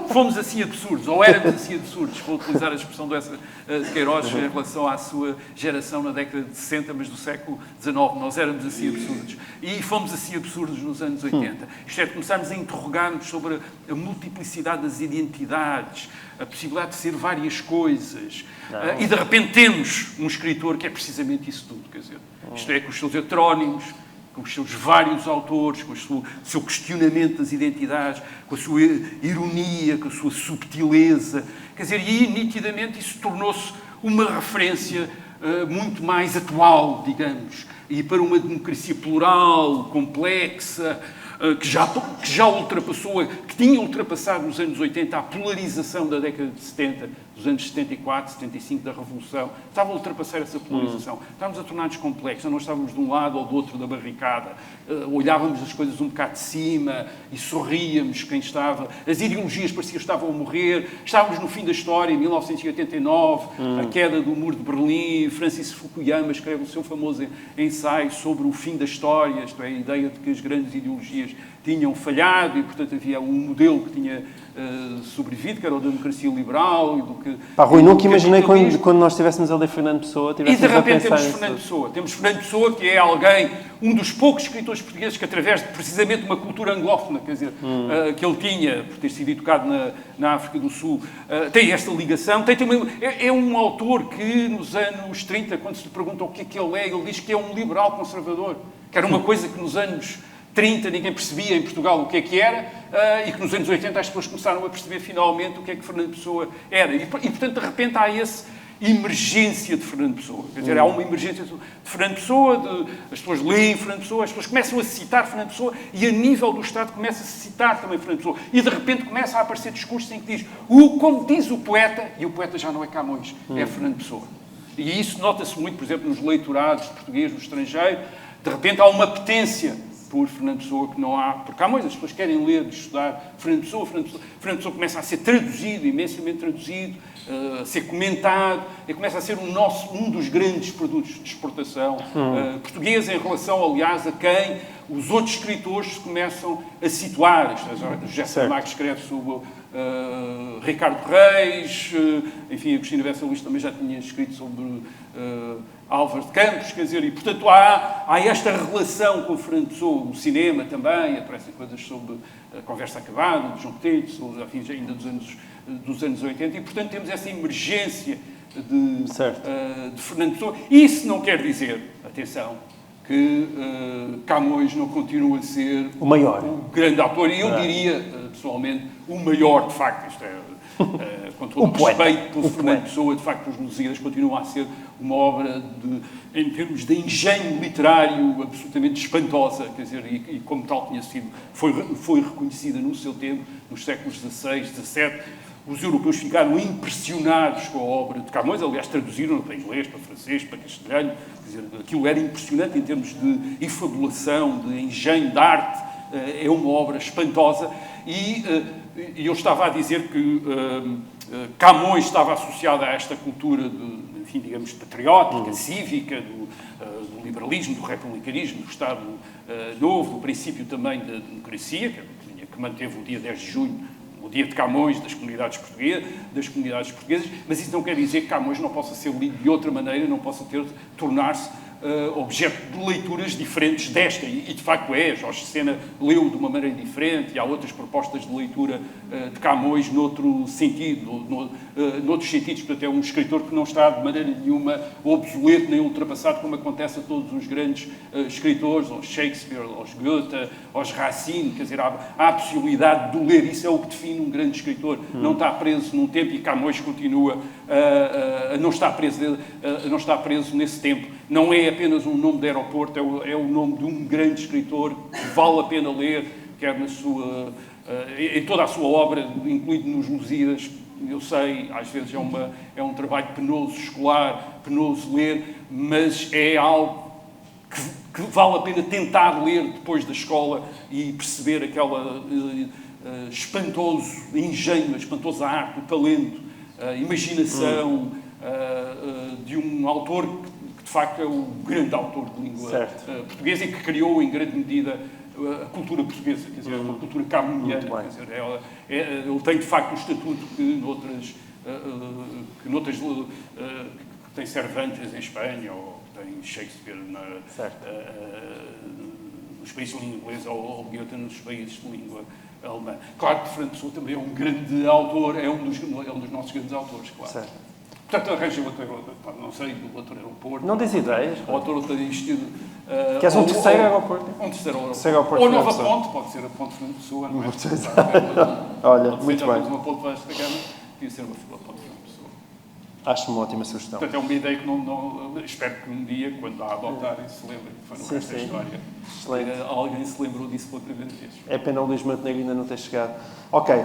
fomos assim absurdos, ou éramos assim absurdos, vou utilizar a expressão de Queiroz em relação à sua geração na década de 60, mas do século XIX, nós éramos assim absurdos. E fomos assim absurdos nos anos 80. Isto é, começarmos a interrogar-nos sobre a multiplicidade das identidades, a possibilidade de ser várias coisas. E de repente temos um escritor que é precisamente isso tudo, quer dizer, isto é, com os seus heterónimos, com os seus vários autores, com o seu questionamento das identidades, com a sua ironia, com a sua subtileza, quer dizer, e nitidamente isso tornou-se uma referência muito mais atual, digamos, e para uma democracia plural, complexa, que já ultrapassou, que tinha ultrapassado nos anos 80 a polarização da década de 70, dos anos 74, 75 da Revolução. Estava a ultrapassar essa polarização. Estávamos a tornar-nos complexos. Não estávamos de um lado ou do outro da barricada. Olhávamos as coisas um bocado de cima e sorríamos quem estava. As ideologias pareciam que estavam a morrer. Estávamos no fim da história, em 1989, a queda do Muro de Berlim. Francis Fukuyama escreve o seu famoso ensaio sobre o fim da história, isto é, a ideia de que as grandes ideologias tinham falhado e, portanto, havia um modelo que tinha sobrevivido, que era a democracia liberal e do que... Rui, nunca imaginei quando nós estivéssemos a ler Fernando Pessoa, e de repente temos Fernando Pessoa. Temos Fernando Pessoa, que é alguém, um dos poucos escritores portugueses que, através de precisamente uma cultura anglófona, quer dizer, que ele tinha, por ter sido educado na África do Sul, tem esta ligação. É um autor que, nos anos 30, quando se lhe pergunta o que é ele é, ele diz que é um liberal conservador, que era uma coisa que nos anos 30 ninguém percebia em Portugal o que era, e que nos anos 80 as pessoas começaram a perceber finalmente o que é que Fernando Pessoa era. E portanto, de repente, há essa emergência de Fernando Pessoa. Quer dizer, há uma emergência de Fernando Pessoa, as pessoas leem Fernando Pessoa, as pessoas começam a citar Fernando Pessoa e, a nível do Estado, começa-se a citar também Fernando Pessoa. E, de repente, começa a aparecer discursos em que diz, como diz o poeta, e o poeta já não é Camões, é Fernando Pessoa. E isso nota-se muito, por exemplo, nos leitorados de português no estrangeiro. De repente, há uma apetência por Fernando Pessoa que não há... Por Camões as pessoas querem ler, estudar Fernando Pessoa começa a ser traduzido, imensamente traduzido, a ser comentado, e começa a ser um dos grandes produtos de exportação portuguesa em relação, aliás, a quem os outros escritores se começam a situar. O José Saramago escreve sobre Ricardo Reis, enfim, a Cristina Bessa Luís também já tinha escrito sobre Álvaro de Campos, quer dizer, e portanto há esta relação com o Fernando Pessoa, o cinema também, aparecem coisas sobre a Conversa Acabada, de João Petito, enfim, ainda dos anos 80, e portanto temos essa emergência de Fernando Pessoa. Isso não quer dizer, atenção, que Camões não continua a ser o maior, o grande autor, e eu diria, pessoalmente, o maior, de facto, isto é, com todo o respeito pelo Fernando Pessoa, de facto, os Lusíadas continuam a ser uma obra, em termos de engenho literário, absolutamente espantosa, quer dizer, e como tal tinha sido, foi reconhecida no seu tempo, nos séculos XVI, XVII. Os europeus ficaram impressionados com a obra de Camões, aliás, traduziram para inglês, para francês, para castelhano, quer dizer, aquilo era impressionante em termos de efabulação, de engenho, de arte, é uma obra espantosa, e eu estava a dizer que Camões estava associado a esta cultura, enfim, digamos, patriótica, cívica, do liberalismo, do republicanismo, do Estado Novo, do princípio também da democracia, que manteve o dia 10 de junho, o dia de Camões das comunidades portuguesas, mas isso não quer dizer que Camões não possa ser lido de outra maneira, não possa tornar-se objeto de leituras diferentes desta, e de facto é. Jorge Sena leu de uma maneira diferente, e há outras propostas de leitura de Camões noutro sentido, noutros sentidos. Portanto, é um escritor que não está de maneira nenhuma obsoleto nem ultrapassado, como acontece a todos os grandes escritores, aos Shakespeare, aos Goethe, aos Racine. Quer dizer, há a possibilidade de ler, isso é o que define um grande escritor. Não está preso num tempo, e Camões continua a não estar preso nesse tempo. Não é apenas um nome de aeroporto, é o nome de um grande escritor que vale a pena ler, quer em toda a sua obra, incluído nos Lusíadas. Eu sei, às vezes é um trabalho penoso escolar, penoso ler, mas é algo que vale a pena tentar ler depois da escola e perceber aquela espantoso engenho, a espantosa arte, o talento, a imaginação de um autor que de facto é o grande autor de língua portuguesa e que criou em grande medida a cultura portuguesa, quer dizer, uma cultura camuniana, quer dizer, ele tem de facto o estatuto que tem Cervantes em Espanha, ou que tem Shakespeare nos países de língua inglesa, ou Goethe nos países de língua alemã. Claro que Fernando Pessoa também é um grande autor, é um dos nossos grandes autores, claro. Certo. Portanto, arranja não sei, do outro aeroporto. Não tens ideias? O autor tem vestido... Queres um terceiro aeroporto? Um terceiro aeroporto. Ou Nova Ponte, pode ser a Ponte Fernando Pessoa, não é? Olha, muito bem. Uma ponte Vasco da Gama, podia ser uma ponte Fernando Pessoa. Acho uma ótima sugestão. Portanto, é uma ideia que não espero que um dia, quando a adotarem, se lembrem que foi no resto da história. Alguém se lembrou disso pela primeira vez. É pena o Luís Montenegro ainda não ter chegado. Ok.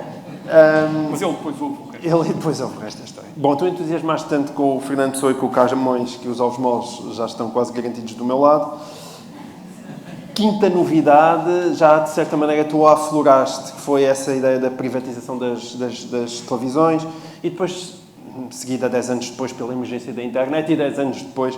Mas ele depois ouve o resto. Ele depois ouve o resto da história. Bom, tu entusiasmaste tanto com o Fernando Pessoa e com o Camões que os ovos moles já estão quase garantidos do meu lado. Quinta novidade, já de certa maneira tu a afloraste, que foi essa ideia da privatização das televisões, e depois, seguida 10 anos depois pela emergência da internet e 10 anos depois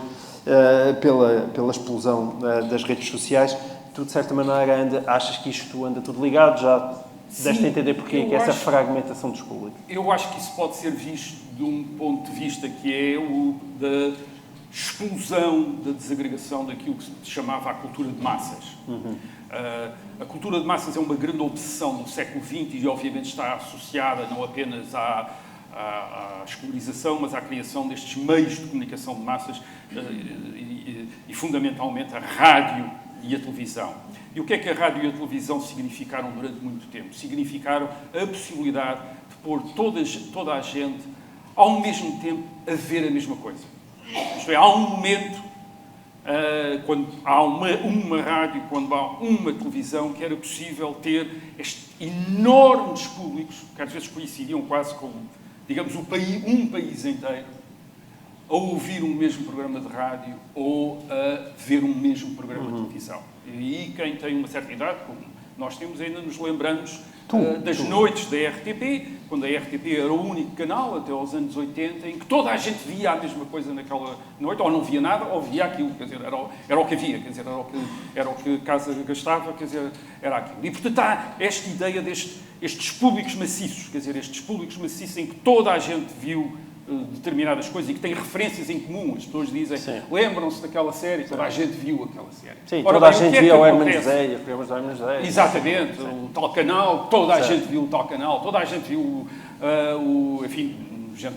pela explosão das redes sociais. Tu, de certa maneira, achas que isto anda tudo ligado? Já deste a entender porque que essa fragmentação dos públicos? Eu acho que isso pode ser visto de um ponto de vista que é o da explosão, da desagregação daquilo que se chamava a cultura de massas. A cultura de massas é uma grande obsessão do século XX e, obviamente, está associada não apenas à escolarização, mas à criação destes meios de comunicação de massas e fundamentalmente, a rádio e a televisão. E o que é que a rádio e a televisão significaram durante muito tempo? Significaram a possibilidade de pôr toda a gente, ao mesmo tempo, a ver a mesma coisa. Isto é, há um momento, quando há uma rádio, quando há uma televisão, que era possível ter estes enormes públicos, que às vezes coincidiam quase com, digamos, um país inteiro, a ouvir um mesmo programa de rádio ou a ver um mesmo programa de televisão. E quem tem uma certa idade, como nós temos, ainda nos lembramos das noites da RTP, quando a RTP era o único canal, até aos anos 80, em que toda a gente via a mesma coisa naquela noite, ou não via nada, ou via aquilo, quer dizer, era o que havia, quer dizer, era o que a casa gastava, quer dizer, era aquilo. E, portanto, há esta ideia estes públicos maciços, quer dizer, estes públicos maciços em que toda a gente viu determinadas coisas e que têm referências em comum. As pessoas dizem, lembram-se daquela série, toda a gente viu aquela série. Sim, toda a gente via o Hermano José e os programas do Hermano José. Exatamente, o tal canal, toda a gente viu o tal canal, toda a gente viu enfim,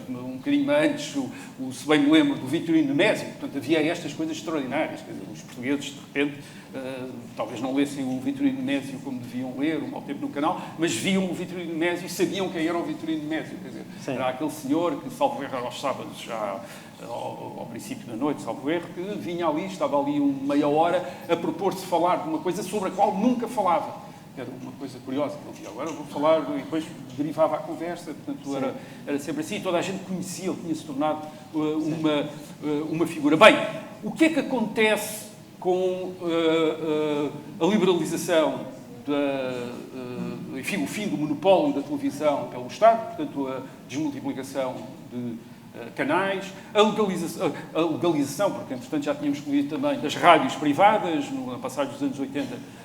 um bocadinho antes, se bem me lembro, do Vitorino Nemésio. Portanto, havia estas coisas extraordinárias. Quer dizer, os portugueses, de repente, talvez não lessem o Vitorino Nemésio como deviam ler, um mau tempo no canal, mas viam o Vitorino Nemésio e sabiam quem era o Vitorino Nemésio. Quer dizer, era aquele senhor que, salvo erro, aos sábados, já ao princípio da noite, salvo erro, que vinha ali, estava ali meia hora a propor-se falar de uma coisa sobre a qual nunca falava. Era uma coisa curiosa que ele dizia, agora vou falar, e depois derivava a conversa, portanto era sempre assim, toda a gente conhecia, ele tinha-se tornado uma figura. Bem, o que é que acontece com a liberalização, enfim, o fim do monopólio da televisão pelo Estado, portanto a desmultiplicação de canais, a legalização, porque entretanto já tínhamos escolhido também das rádios privadas, na passagem dos anos 80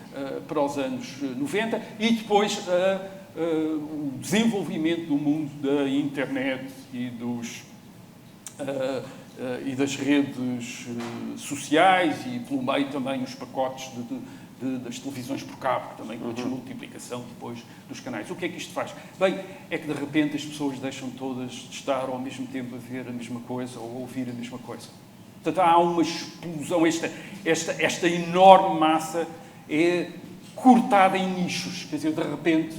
para os anos 90, e depois o desenvolvimento do mundo da internet e das redes sociais e, pelo meio, também os pacotes das televisões por cabo, também com a desmultiplicação depois dos canais. O que é que isto faz? Bem, é que de repente as pessoas deixam todas de estar ao mesmo tempo a ver a mesma coisa ou a ouvir a mesma coisa. Portanto, há uma explosão, esta enorme massa é cortada em nichos, quer dizer, de repente,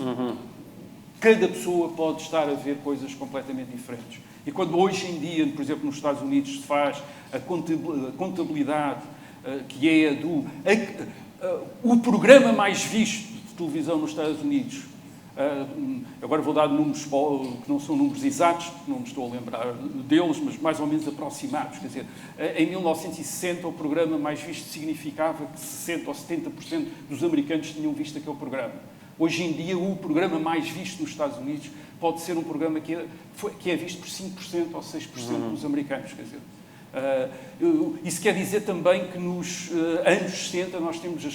cada pessoa pode estar a ver coisas completamente diferentes. E quando hoje em dia, por exemplo, nos Estados Unidos se faz a contabilidade que é o programa mais visto de televisão nos Estados Unidos, agora vou dar números que não são números exatos, porque não me estou a lembrar deles, mas mais ou menos aproximados. Quer dizer, em 1960 o programa mais visto significava que 60% ou 70% dos americanos tinham visto aquele programa. Hoje em dia o programa mais visto nos Estados Unidos pode ser um programa que é visto por 5% ou 6% dos americanos. Quer dizer, isso quer dizer também que nos anos 60 nós temos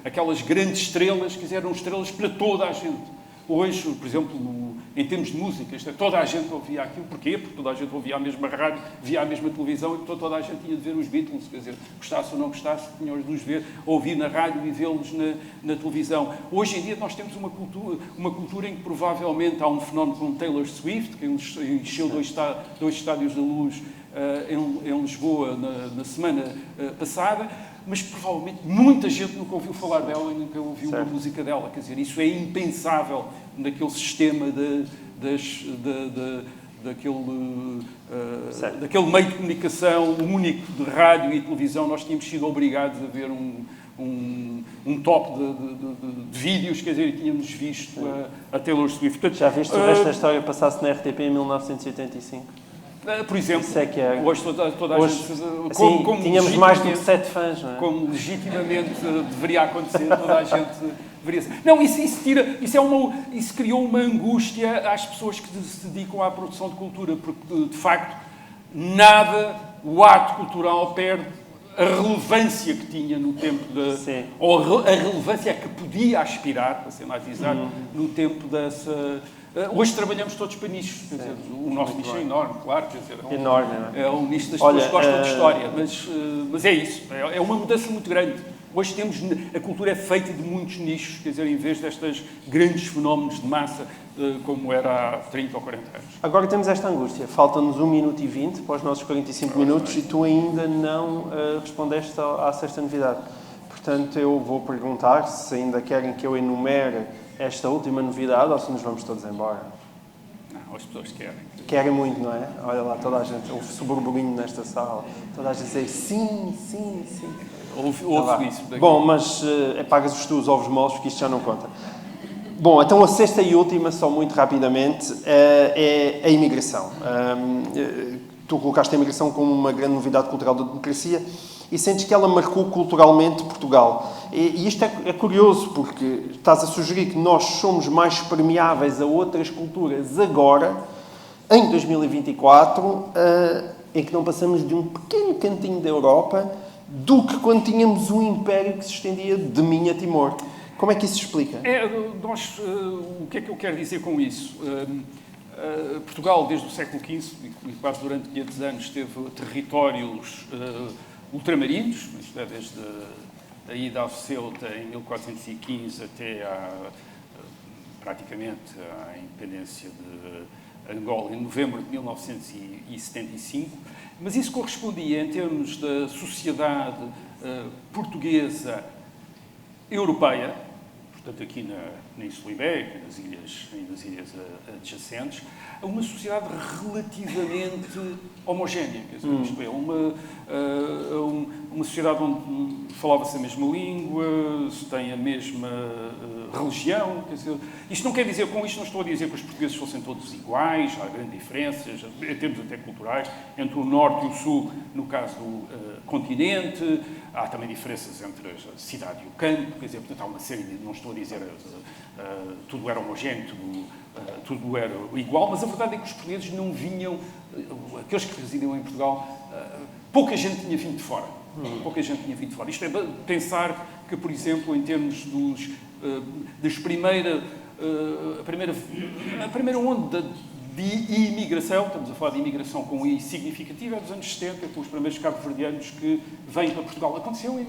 aquelas grandes estrelas, que eram estrelas para toda a gente. Hoje, por exemplo, em termos de música, toda a gente ouvia aquilo. Porquê? Porque toda a gente ouvia a mesma rádio, via a mesma televisão e toda a gente tinha de ver os Beatles. Quer dizer, gostasse ou não gostasse, tinham de os ver, ouvir na rádio e vê-los na televisão. Hoje em dia nós temos uma cultura em que provavelmente há um fenómeno como Taylor Swift, que encheu dois estádios da Luz em Lisboa na semana passada, mas provavelmente muita gente nunca ouviu falar dela e nunca ouviu uma música dela. Quer dizer, isso é impensável naquele sistema daquele meio de comunicação único de rádio e televisão. Nós tínhamos sido obrigados a ver um top de vídeos, quer dizer, e tínhamos visto a Taylor Swift. Portanto, já viste o resto da história passasse na RTP em 1985? Por exemplo, hoje toda a gente... Como tínhamos mais do que 7 fãs, não é? Como legitimamente deveria acontecer, toda a gente deveria ser. Não, isso criou uma angústia às pessoas que se dedicam à produção de cultura, porque, de facto, o ato cultural perde a relevância que tinha no tempo ou a relevância que podia aspirar, para ser mais exato, no tempo dessa... Hoje trabalhamos todos para nichos, quer dizer, o nosso nicho é enorme, claro, quer dizer, enorme, é um nicho das pessoas que gostam de história, mas é isso, é uma mudança muito grande. Hoje a cultura é feita de muitos nichos, quer dizer, em vez destes grandes fenómenos de massa, como era há 30 ou 40 anos. Agora temos esta angústia, faltam-nos 1 minuto e 20 para os nossos 45 minutos e tu ainda não respondeste à sexta novidade. Portanto, eu vou perguntar se ainda querem que eu enumere esta última novidade ou se nos vamos todos embora. Não, as pessoas querem. Querem muito, não é? Olha lá, toda a gente, ouve-se o burburinho nesta sala, toda a gente diz sim, sim, sim. Ouve isso. Bom, mas pagas os ovos moles porque isto já não conta. Bom, então a sexta e última, só muito rapidamente, é a imigração. tu colocaste a imigração como uma grande novidade cultural da democracia e sentes que ela marcou culturalmente Portugal. E isto é curioso, porque estás a sugerir que nós somos mais permeáveis a outras culturas agora, em 2024, em que não passamos de um pequeno cantinho da Europa, do que quando tínhamos um império que se estendia de Minho a Timor. Como é que isso se explica? O que é que eu quero dizer com isso? Portugal, desde o século XV, e quase durante 500 anos, teve territórios ultramarinos, isto é, desde a ida ao Ceuta em 1415 até praticamente à independência de Angola em novembro de 1975, mas isso correspondia, em termos da sociedade portuguesa europeia, portanto aqui na Ínsula Ibérica, nas ilhas adjacentes, a uma sociedade relativamente homogénea, quer dizer, isto é, uma sociedade onde falava-se a mesma língua, se tem a mesma religião, quer dizer, isto não quer dizer, com isto não estou a dizer que os portugueses fossem todos iguais, há grandes diferenças, em termos até culturais, entre o norte e o sul, no caso do continente, há também diferenças entre a cidade e o campo, quer dizer, portanto há uma série de, não estou a dizer tudo era homogéneo, tudo era igual, mas a verdade é que os portugueses não vinham, aqueles que residiam em Portugal, pouca gente tinha vindo de fora. Pouca gente tinha vindo de fora. Isto é pensar que, por exemplo, em termos das a primeira onda de imigração, estamos a falar de imigração com I significativa, é dos anos 70, com os primeiros cabo-verdianos que vêm para Portugal. Aconteceu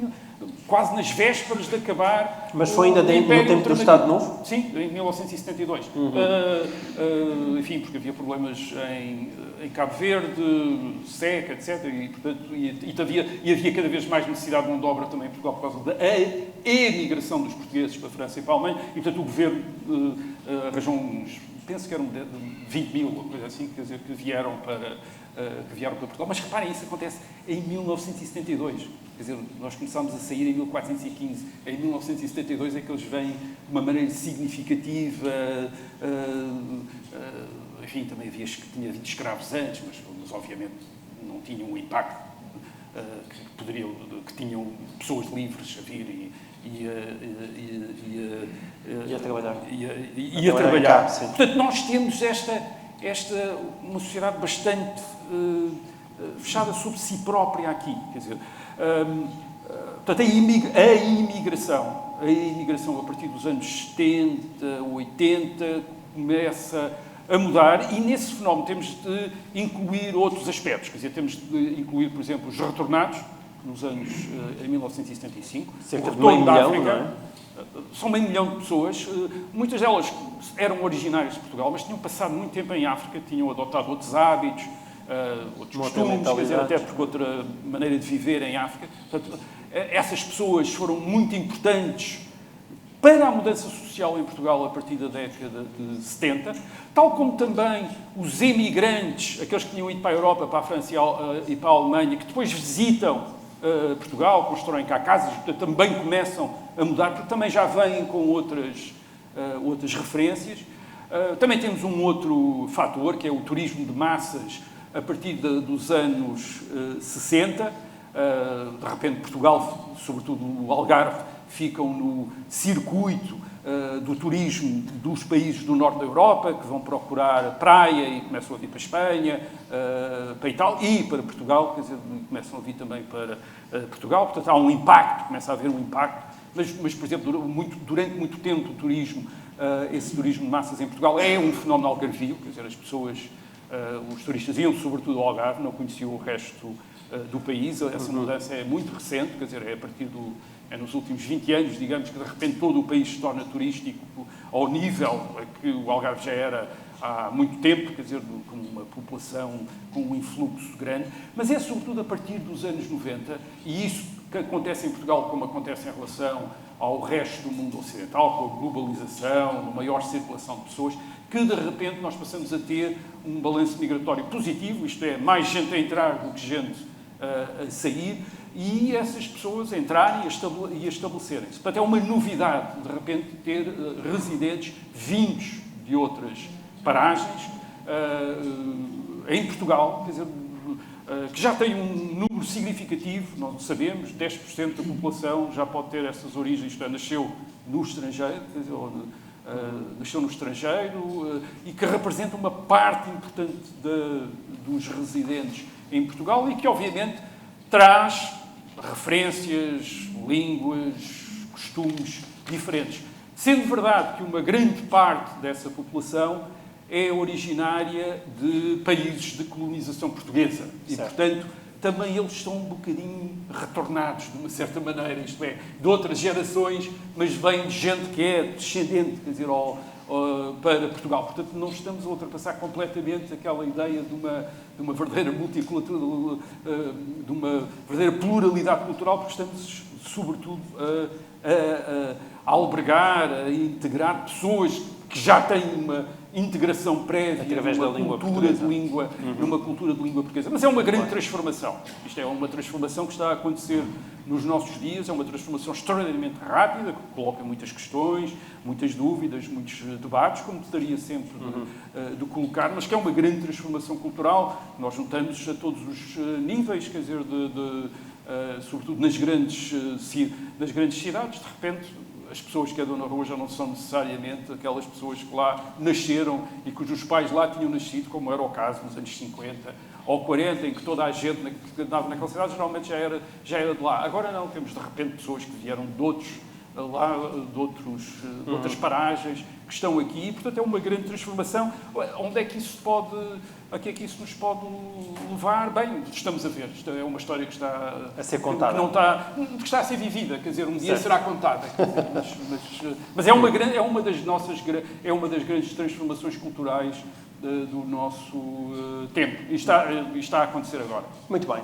quase nas vésperas de acabar. Mas foi ainda no tempo do Estado Novo? Sim, em 1972. Enfim, porque havia problemas em Cabo Verde, seca, etc. E, portanto, havia cada vez mais necessidade de mão de obra também em Portugal por causa da emigração dos portugueses para a França e para a Alemanha. E, portanto, o governo arranjou penso que eram 20 mil, ou coisa assim, quer dizer, que vieram para Portugal. Mas reparem, isso acontece em 1972. Quer dizer, nós começámos a sair em 1415. Em 1972 é que eles vêm de uma maneira significativa. Enfim, também havia que tinha havido escravos antes, mas obviamente não tinham o impacto que tinham pessoas livres a vir e a trabalhar. E a trabalhar. Portanto, nós temos uma sociedade bastante fechada sobre si própria aqui. Quer dizer, portanto, a imigração a partir dos anos 70, 80, começa a mudar e nesse fenómeno temos de incluir outros aspectos. Quer dizer, temos de incluir, por exemplo, os retornados, em 1975. Cerca de meio milhão, não é? São meio milhão de pessoas. Muitas delas eram originárias de Portugal, mas tinham passado muito tempo em África, tinham adotado outros hábitos, outros costumes, quer dizer, até porque outra maneira de viver em África. Portanto, essas pessoas foram muito importantes para a mudança social em Portugal a partir da década de 70, tal como também os emigrantes, aqueles que tinham ido para a Europa, para a França e para a Alemanha, que depois visitam Portugal, constroem cá casas, portanto, também começam a mudar, porque também já vêm com outras referências. Também temos um outro fator, que é o turismo de massas, a partir dos anos 60. De repente, Portugal, sobretudo o Algarve, ficam no circuito do turismo dos países do norte da Europa, que vão procurar praia e começam a vir para a Espanha, para a Itália e para Portugal, quer dizer, começam a vir também para Portugal. Portanto, há um impacto, começa a haver um impacto. Mas por exemplo, durante muito tempo o turismo, esse turismo de massas em Portugal é um fenómeno algarvio, quer dizer, as pessoas, os turistas iam sobretudo ao Algarve, não conheciam o resto do país. Essa mudança é muito recente, quer dizer, é nos últimos 20 anos, digamos, que de repente todo o país se torna turístico ao nível que o Algarve já era há muito tempo, quer dizer, com uma população com um influxo grande, mas é sobretudo a partir dos anos 90, e isso que acontece em Portugal como acontece em relação ao resto do mundo ocidental, com a globalização, uma maior circulação de pessoas, que de repente nós passamos a ter um balanço migratório positivo, isto é, mais gente a entrar do que gente a sair, e essas pessoas entrarem e estabelecerem-se. Portanto, é uma novidade, de repente, ter residentes vindos de outras paragens em Portugal, quer dizer, que já tem um número significativo, nós sabemos, 10% da população já pode ter essas origens, isto é, nasceu no estrangeiro, quer dizer, nasceu no estrangeiro e que representa uma parte importante dos residentes em Portugal e que, obviamente, traz referências, línguas, costumes diferentes. Sendo verdade que uma grande parte dessa população é originária de países de colonização portuguesa. E, portanto, também eles estão um bocadinho retornados, de uma certa maneira, isto é, de outras gerações, mas vem de gente que é descendente, quer dizer, para Portugal. Portanto, não estamos a ultrapassar completamente aquela ideia de uma verdadeira multiculturalidade, de uma verdadeira pluralidade cultural, porque estamos, sobretudo, a albergar, a integrar pessoas que já têm uma integração prévia numa cultura de língua portuguesa. Mas é uma grande transformação. Isto é uma transformação que está a acontecer nos nossos dias, é uma transformação extraordinariamente rápida, que coloca muitas questões, muitas dúvidas, muitos debates, como gostaria sempre de colocar, mas que é uma grande transformação cultural. Nós notamos a todos os níveis, quer dizer, sobretudo nas grandes cidades, de repente, as pessoas que andam na rua já não são necessariamente aquelas pessoas que lá nasceram e cujos pais lá tinham nascido, como era o caso nos anos 50 ou 40, em que toda a gente que andava naquela cidade geralmente já era de lá. Agora não, temos de repente pessoas que vieram de outras paragens, que estão aqui, e, portanto, é uma grande transformação. Onde é que isso a que é que isso nos pode levar? Bem, estamos a ver. Isto é uma história que está a ser contada. Que está a ser vivida, quer dizer, um dia será contada. Mas é uma das grandes transformações culturais do nosso tempo. E está a acontecer agora. Muito bem.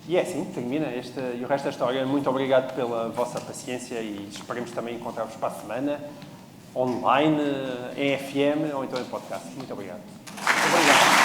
E é assim, termina e o resto da história. Muito obrigado pela vossa paciência e esperemos também encontrar-vos para a semana, online, em FM ou então em podcast. Muito obrigado. Obrigado.